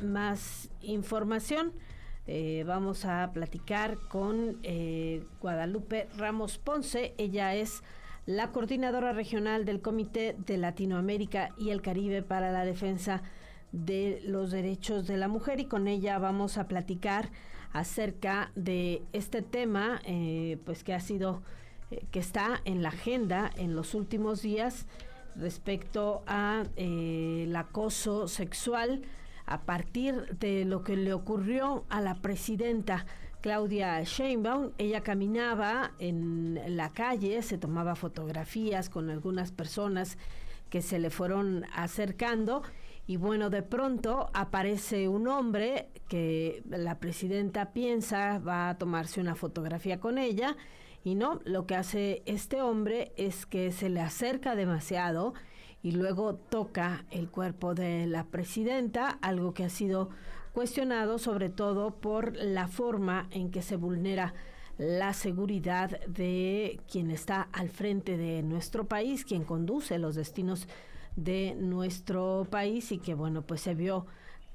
Más información. Vamos a platicar con Guadalupe Ramos Ponce. Ella es la coordinadora regional del Comité de Latinoamérica y el Caribe para la Defensa de los Derechos de la Mujer, y con ella vamos a platicar acerca de este tema, pues que ha sido, que está en la agenda en los últimos días respecto a el acoso sexual a partir de lo que le ocurrió a la presidenta Claudia Sheinbaum. Ella caminaba en la calle, se tomaba fotografías con algunas personas que se le fueron acercando, y bueno, de pronto aparece un hombre que la presidenta piensa va a tomarse una fotografía con ella, y no, lo que hace este hombre es que se le acerca demasiado y luego toca el cuerpo de la presidenta, algo que ha sido cuestionado sobre todo por la forma en que se vulnera la seguridad de quien está al frente de nuestro país, quien conduce los destinos de nuestro país, y que bueno, pues se vio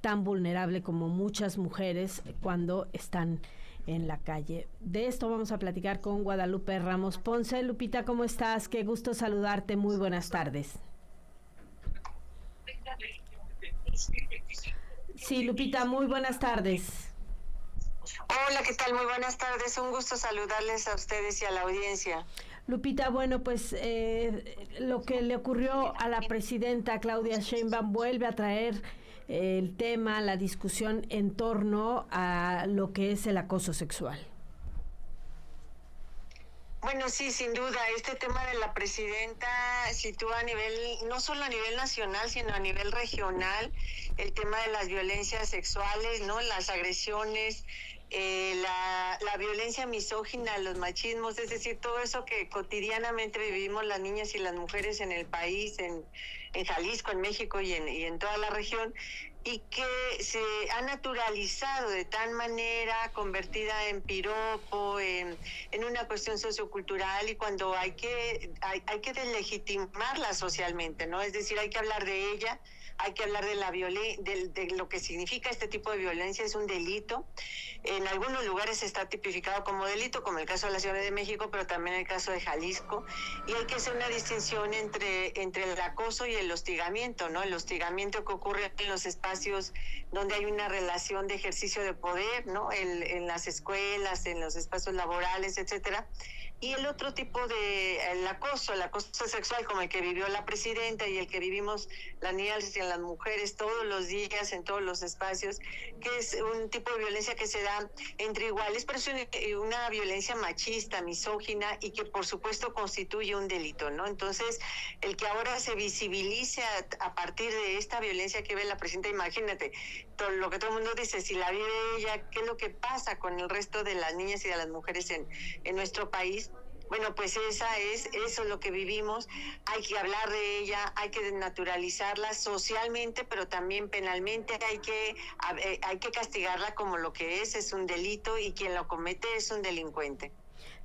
tan vulnerable como muchas mujeres cuando están en la calle. De esto vamos a platicar con Guadalupe Ramos Ponce. Lupita, ¿cómo estás? Qué gusto saludarte. Muy buenas tardes. Sí, Lupita, muy buenas tardes. Hola, ¿qué tal? Muy buenas tardes. Un gusto saludarles a ustedes y a la audiencia. Lupita, bueno, pues lo que le ocurrió a la presidenta Claudia Sheinbaum vuelve a traer el tema, la discusión en torno a lo que es el acoso sexual. Bueno, sí, sin duda, este tema de la presidenta sitúa a nivel, no solo a nivel nacional, sino a nivel regional, el tema de las violencias sexuales, ¿no? Las agresiones, la violencia misógina, los machismos, es decir, todo eso que cotidianamente vivimos las niñas y las mujeres en el país, en Jalisco, en México y en toda la región, y que se ha naturalizado de tal manera, convertida en piropo, en una cuestión sociocultural, y cuando hay que deslegitimarla socialmente, ¿no? Es decir, hay que hablar de ella, hay que hablar de la de lo que significa este tipo de violencia. Es un delito. En algunos lugares está tipificado como delito, como el caso de la Ciudad de México, pero también el caso de Jalisco, y hay que hacer una distinción entre el acoso y el hostigamiento, ¿no? El hostigamiento que ocurre en los espacios donde hay una relación de ejercicio de poder, ¿no? En las escuelas, en los espacios laborales, etcétera. Y el otro tipo de el acoso sexual, como el que vivió la presidenta y el que vivimos las niñas y las mujeres todos los días en todos los espacios, que es un tipo de violencia que se da entre iguales, pero es una violencia machista, misógina, y que por supuesto constituye un delito, ¿no? Entonces, el que ahora se visibilice a partir de esta violencia que ve la presidenta, imagínate, todo lo que todo el mundo dice, si la vive ella, ¿qué es lo que pasa con el resto de las niñas y de las mujeres en nuestro país? Bueno, pues eso es lo que vivimos. Hay que hablar de ella, hay que desnaturalizarla socialmente, pero también penalmente. Hay que castigarla como lo que es un delito, y quien lo comete es un delincuente.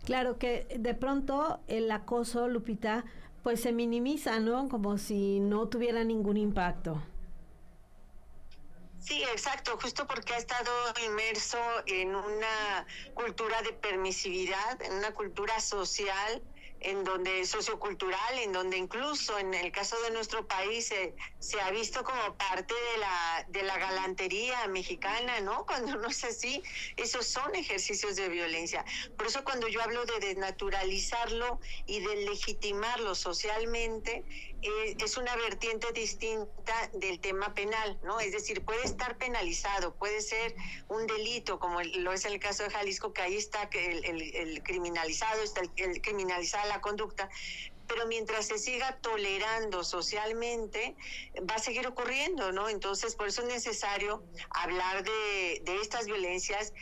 Claro que de pronto el acoso, Lupita, pues se minimiza, ¿no? Como si no tuviera ningún impacto. Sí, exacto, justo porque ha estado inmerso en una cultura de permisividad, en una cultura social, sociocultural, en donde incluso en el caso de nuestro país se ha visto como parte de la galantería mexicana, ¿no? Cuando no es así, esos son ejercicios de violencia. Por eso cuando yo hablo de desnaturalizarlo y de legitimarlo socialmente, es una vertiente distinta del tema penal, ¿no? Es decir, puede estar penalizado, puede ser un delito, como lo es en el caso de Jalisco, que ahí está el criminalizado, está el criminalizada la conducta, pero mientras se siga tolerando socialmente, va a seguir ocurriendo, ¿no? Entonces, por eso es necesario hablar de estas violencias,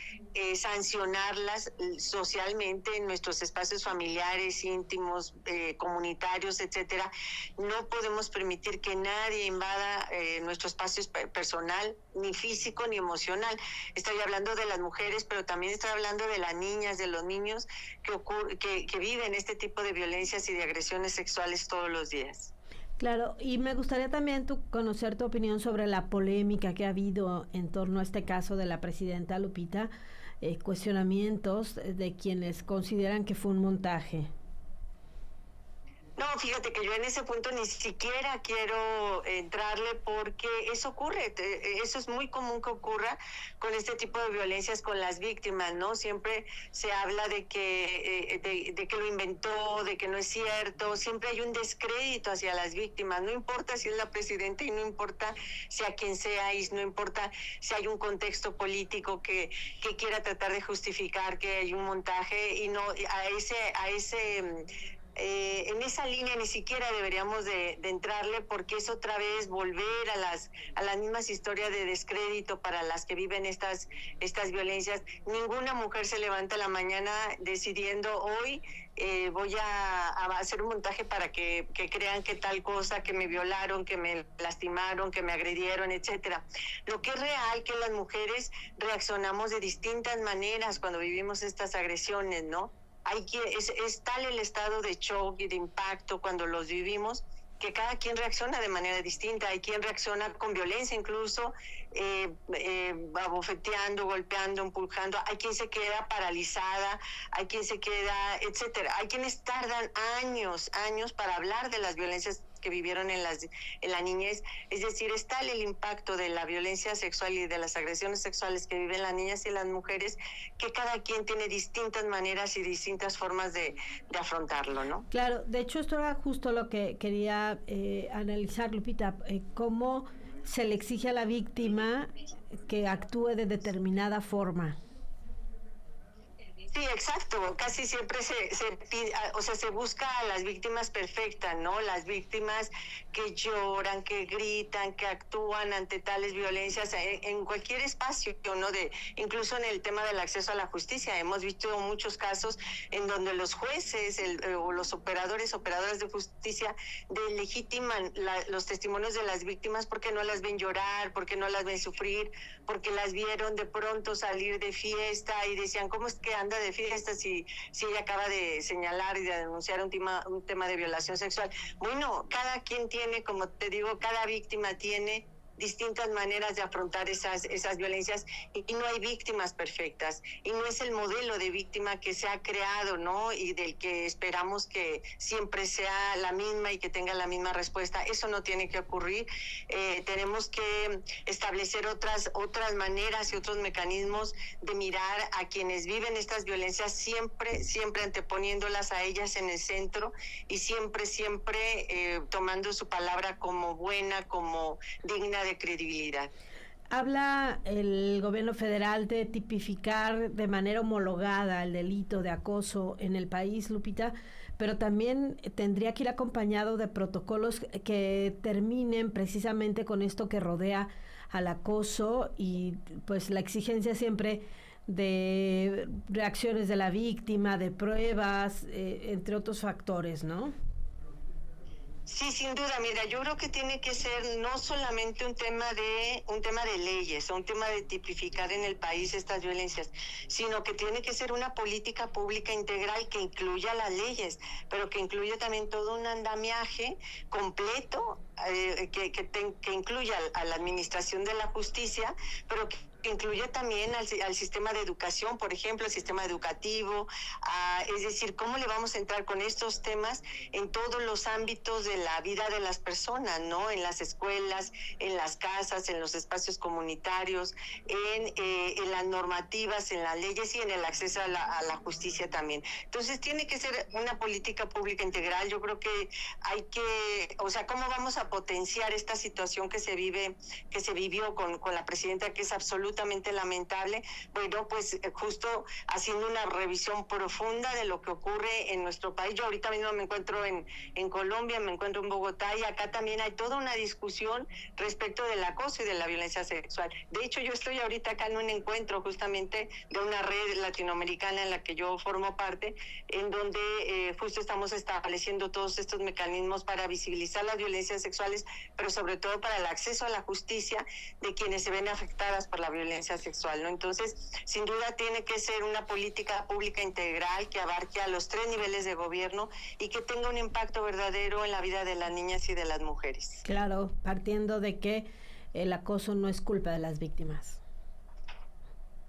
sancionarlas socialmente en nuestros espacios familiares, íntimos, comunitarios, etcétera. No podemos permitir que nadie invada nuestro espacio personal, ni físico ni emocional. Estoy hablando de las mujeres, pero también estoy hablando de las niñas, de los niños que viven este tipo de violencias y de agresiones sexuales todos los días. Claro, y me gustaría también conocer tu opinión sobre la polémica que ha habido en torno a este caso de la presidenta Lupita, cuestionamientos de quienes consideran que fue un montaje. No, fíjate que yo en ese punto ni siquiera quiero entrarle porque eso ocurre, eso es muy común que ocurra con este tipo de violencias con las víctimas, ¿no? Siempre se habla de que lo inventó, de que no es cierto, siempre hay un descrédito hacia las víctimas, no importa si es la presidenta y no importa si a quien sea y no importa si hay un contexto político que quiera tratar de justificar que hay un montaje y no en esa línea ni siquiera deberíamos de entrarle porque es otra vez volver a las mismas historias de descrédito para las que viven estas violencias. Ninguna mujer se levanta a la mañana decidiendo hoy voy a hacer un montaje para que crean que tal cosa, que me violaron, que me lastimaron, que me agredieron, etcétera. Lo que es real que las mujeres reaccionamos de distintas maneras cuando vivimos estas agresiones, ¿no? Es tal el estado de shock y de impacto cuando los vivimos que cada quien reacciona de manera distinta. Hay quien reacciona con violencia incluso, abofeteando, golpeando, empujando. Hay quien se queda paralizada, hay quien se queda, etcétera. Hay quienes tardan años para hablar de las violencias que vivieron en la niñez. Es decir, es tal el impacto de la violencia sexual y de las agresiones sexuales que viven las niñas y las mujeres que cada quien tiene distintas maneras y distintas formas de afrontarlo, ¿no? Claro, de hecho esto era justo lo que quería analizar, Lupita, cómo se le exige a la víctima que actúe de determinada forma. Sí, exacto. Casi siempre se busca a las víctimas perfectas, ¿no? Las víctimas que lloran, que gritan, que actúan ante tales violencias en cualquier espacio, ¿no? Incluso en el tema del acceso a la justicia. Hemos visto muchos casos en donde los jueces o los operadoras de justicia delegitiman los testimonios de las víctimas porque no las ven llorar, porque no las ven sufrir, porque las vieron de pronto salir de fiesta y decían, ¿cómo es que anda de fiesta si ella acaba de señalar y de denunciar un tema de violación sexual? Bueno, cada quien tiene, como te digo, cada víctima tiene distintas maneras de afrontar esas violencias y no hay víctimas perfectas y no es el modelo de víctima que se ha creado, ¿no? Y del que esperamos que siempre sea la misma y que tenga la misma respuesta. Eso no tiene que ocurrir. Tenemos que establecer otras maneras y otros mecanismos de mirar a quienes viven estas violencias siempre anteponiéndolas a ellas en el centro y siempre tomando su palabra como buena, como digna de credibilidad. Habla el gobierno federal de tipificar de manera homologada el delito de acoso en el país, Lupita, pero también tendría que ir acompañado de protocolos que terminen precisamente con esto que rodea al acoso y pues la exigencia siempre de reacciones de la víctima, de pruebas, entre otros factores, ¿no? Sí, sin duda. Mira, yo creo que tiene que ser no solamente un tema de leyes o un tema de tipificar en el país estas violencias, sino que tiene que ser una política pública integral que incluya las leyes, pero que incluya también todo un andamiaje completo que incluya a la administración de la justicia, pero que incluye también al sistema de educación, por ejemplo, el sistema educativo, es decir, cómo le vamos a entrar con estos temas en todos los ámbitos de la vida de las personas, ¿no? En las escuelas, en las casas, en los espacios comunitarios, en las normativas, en las leyes y en el acceso a la justicia también. Entonces tiene que ser una política pública integral. Yo creo que ¿cómo vamos a potenciar esta situación que se vivió con la presidenta, que es absolutamente lamentable? Bueno, pues justo haciendo una revisión profunda de lo que ocurre en nuestro país. Yo ahorita mismo me encuentro en Colombia, me encuentro en Bogotá y acá también hay toda una discusión respecto del acoso y de la violencia sexual. De hecho, yo estoy ahorita acá en un encuentro justamente de una red latinoamericana en la que yo formo parte, en donde justo estamos estableciendo todos estos mecanismos para visibilizar la violencia sexual sexuales, pero sobre todo para el acceso a la justicia de quienes se ven afectadas por la violencia sexual, ¿no? Entonces, sin duda tiene que ser una política pública integral que abarque a los 3 niveles de gobierno y que tenga un impacto verdadero en la vida de las niñas y de las mujeres. Claro, partiendo de que el acoso no es culpa de las víctimas.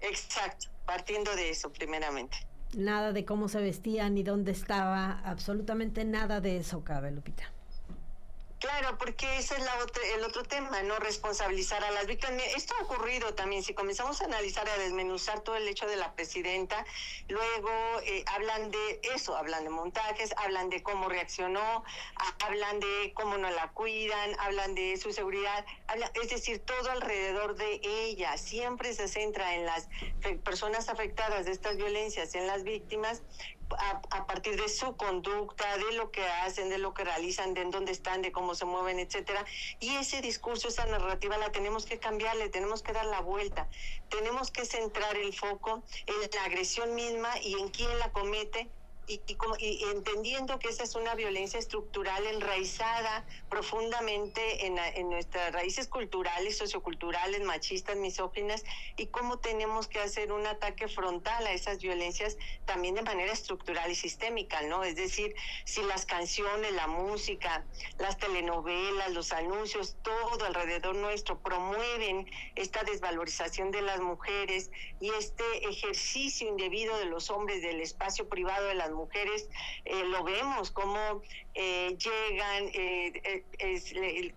Exacto, partiendo de eso primeramente. Nada de cómo se vestía ni dónde estaba, absolutamente nada de eso cabe, Lupita. Claro, porque ese es el otro tema, no responsabilizar a las víctimas. Esto ha ocurrido también, si comenzamos a analizar, a desmenuzar todo el hecho de la presidenta, luego hablan de eso, hablan de montajes, hablan de cómo reaccionó, hablan de cómo no la cuidan, hablan de su seguridad, es decir, todo alrededor de ella, siempre se centra en las personas afectadas de estas violencias, en las víctimas, a partir de su conducta, de lo que hacen, de lo que realizan, de en dónde están, de cómo se mueven, etcétera. Y ese discurso, esa narrativa la tenemos que cambiar, le tenemos que dar la vuelta. Tenemos que centrar el foco en la agresión misma y en quién la comete, y entendiendo que esa es una violencia estructural enraizada profundamente en nuestras raíces culturales, socioculturales, machistas, misóginas, y cómo tenemos que hacer un ataque frontal a esas violencias también de manera estructural y sistémica, ¿no? Es decir, si las canciones, la música, las telenovelas, los anuncios, todo alrededor nuestro promueven esta desvalorización de las mujeres y este ejercicio indebido de los hombres del espacio privado de las mujeres, lo vemos como llegan,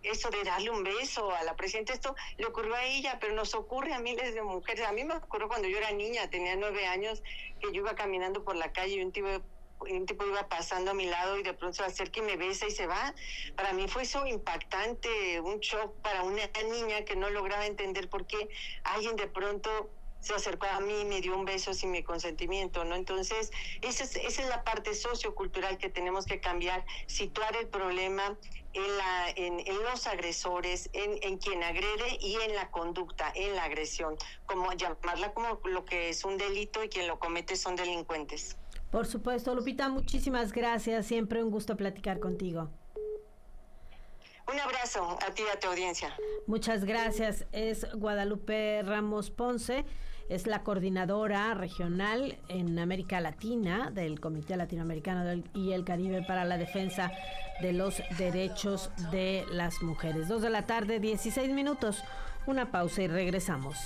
eso de darle un beso a la presidenta, esto le ocurrió a ella, pero nos ocurre a miles de mujeres. A mí me ocurrió cuando yo era niña, tenía 9 años, que yo iba caminando por la calle y un tipo iba pasando a mi lado y de pronto se acerca y me besa y se va. Para mí fue eso impactante, un shock para una niña que no lograba entender por qué alguien de pronto se acercó a mí y me dio un beso sin mi consentimiento, ¿no? Entonces, esa es la parte sociocultural que tenemos que cambiar, situar el problema en los agresores, en quien agrede y en la conducta, en la agresión, como llamarla como lo que es un delito y quien lo comete son delincuentes. Por supuesto, Lupita, muchísimas gracias, siempre un gusto platicar contigo. Un abrazo a ti y a tu audiencia. Muchas gracias. Es Guadalupe Ramos Ponce, es la coordinadora regional en América Latina del Comité Latinoamericano y el Caribe para la Defensa de los Derechos de las Mujeres. 2 de la tarde, 16 minutos. Una pausa y regresamos.